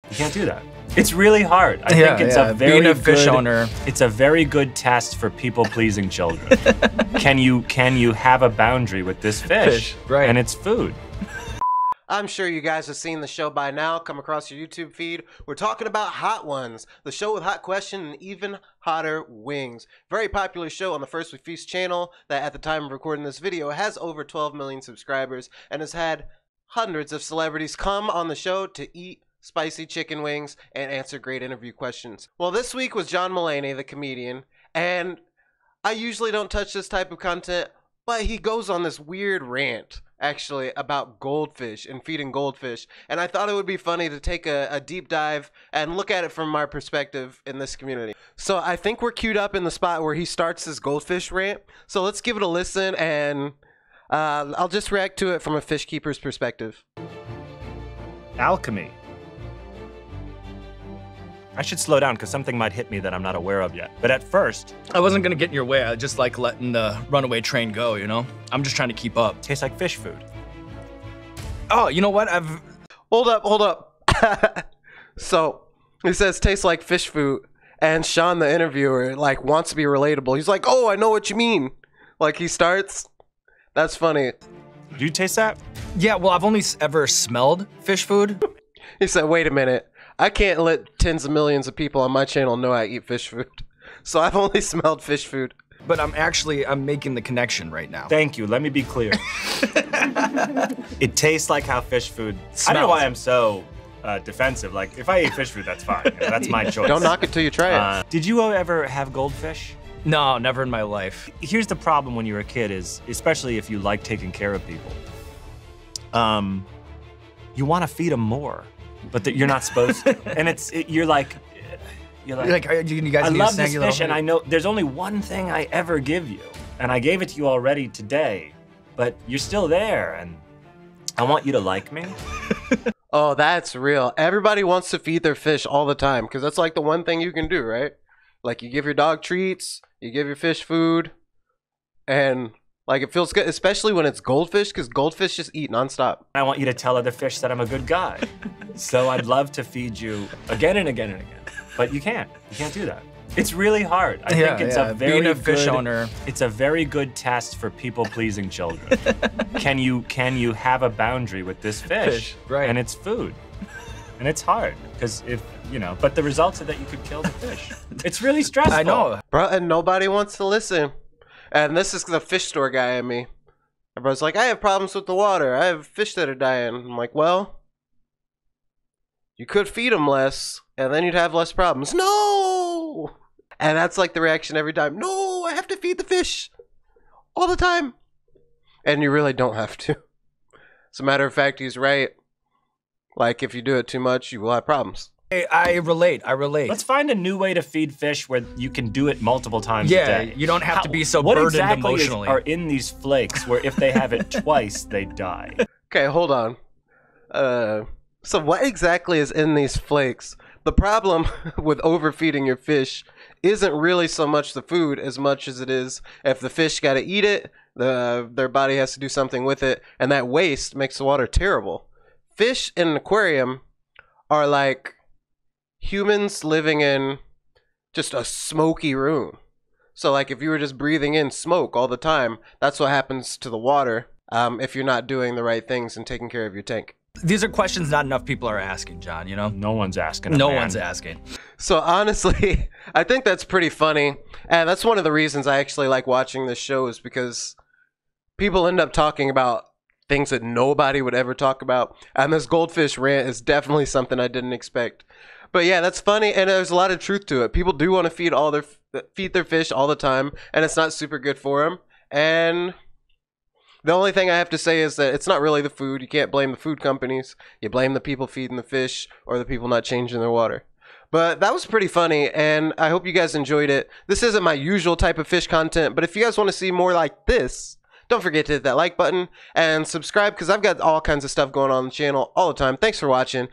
You can't do that. It's really hard. I think it's a very being a good fish owner. It's a very good test for people-pleasing children. Can you have a boundary with this fish? Right. And it's food. I'm sure you guys have seen the show by now, come across your YouTube feed. We're talking about Hot Ones, the show with hot question and even hotter wings. Very popular show on the First We Feast channel that at the time of recording this video has over 12 million subscribers and has had hundreds of celebrities come on the show to eat spicy chicken wings and answer great interview questions. Well, this week was John Mulaney, the comedian, and I usually don't touch this type of content, but he goes on this weird rant actually about goldfish and feeding goldfish, and I thought it would be funny to take a deep dive and look at it from our perspective in this community. So I think we're queued up in the spot where he starts his goldfish rant, so let's give it a listen, and I'll just react to it from a fish keeper's perspective. Alchemy. I should slow down because something might hit me that I'm not aware of yet. But at first, I wasn't gonna get in your way. I just like letting the runaway train go, you know? I'm just trying to keep up. tastes like fish food. Oh, you know what? Hold up. So he says tastes like fish food, and Sean, the interviewer, like wants to be relatable. He's like, oh, I know what you mean. Like he starts. That's funny. Do you taste that? Yeah, well, I've only ever smelled fish food. He said, wait a minute. I can't let tens of millions of people on my channel know I eat fish food. So I've only smelled fish food. But I'm making the connection right now. Thank you. Let me be clear. It tastes like how fish food smells. I don't know why I'm so defensive. Like, if I eat fish food, that's fine. That's my choice. Don't knock it till you try it. Did you ever have goldfish? No, never in my life. Here's the problem when you're a kid is, especially if you like taking care of people, you want to feed them more, but you're not supposed to. And you're like, you guys I need love to this fish, and I know there's only one thing I ever give you, and I gave it to you already today, but you're still there, and I want you to like me. Oh, that's real. Everybody wants to feed their fish all the time because that's like the one thing you can do, right? Like you give your dog treats, you give your fish food, and like it feels good, especially when it's goldfish, because goldfish just eat nonstop. I want you to tell other fish that I'm a good guy. So I'd love to feed you again and again and again. But you can't. You can't do that. It's really hard. I think it's a very being a good fish owner. It's a very good test for people-pleasing children. Can you have a boundary with this fish? Right. And it's food. And it's hard because but the results are that you could kill the fish. It's really stressful. I know. Bro, and nobody wants to listen. And this is the fish store guy in me. Everybody's like, I have problems with the water. I have fish that are dying. I'm like, well, you could feed them less, and then you'd have less problems. No! And that's like the reaction every time. No, I have to feed the fish all the time. And you really don't have to. As a matter of fact, he's right. Like, if you do it too much, you will have problems. I relate. Let's find a new way to feed fish where you can do it multiple times a day. You don't have to be so burdened emotionally. What exactly are in these flakes where if they have it twice, they die? Okay, hold on. So what exactly is in these flakes? The problem with overfeeding your fish isn't really so much the food as much as it is if the fish got to eat it, their body has to do something with it, and that waste makes the water terrible. Fish in an aquarium are like humans living in just a smoky room. So like if you were just breathing in smoke all the time, that's what happens to the water if you're not doing the right things and taking care of your tank. These are questions not enough people are asking, John, you know? No one's asking. No one's asking. So honestly, I think that's pretty funny. And that's one of the reasons I actually like watching this show is because people end up talking about things that nobody would ever talk about. And this goldfish rant is definitely something I didn't expect. But yeah, that's funny, and there's a lot of truth to it. People do want to feed their fish all the time, and it's not super good for them. And the only thing I have to say is that it's not really the food. You can't blame the food companies. You blame the people feeding the fish or the people not changing their water. But that was pretty funny, and I hope you guys enjoyed it. This isn't my usual type of fish content, but if you guys want to see more like this, don't forget to hit that like button and subscribe because I've got all kinds of stuff going on the channel all the time. Thanks for watching.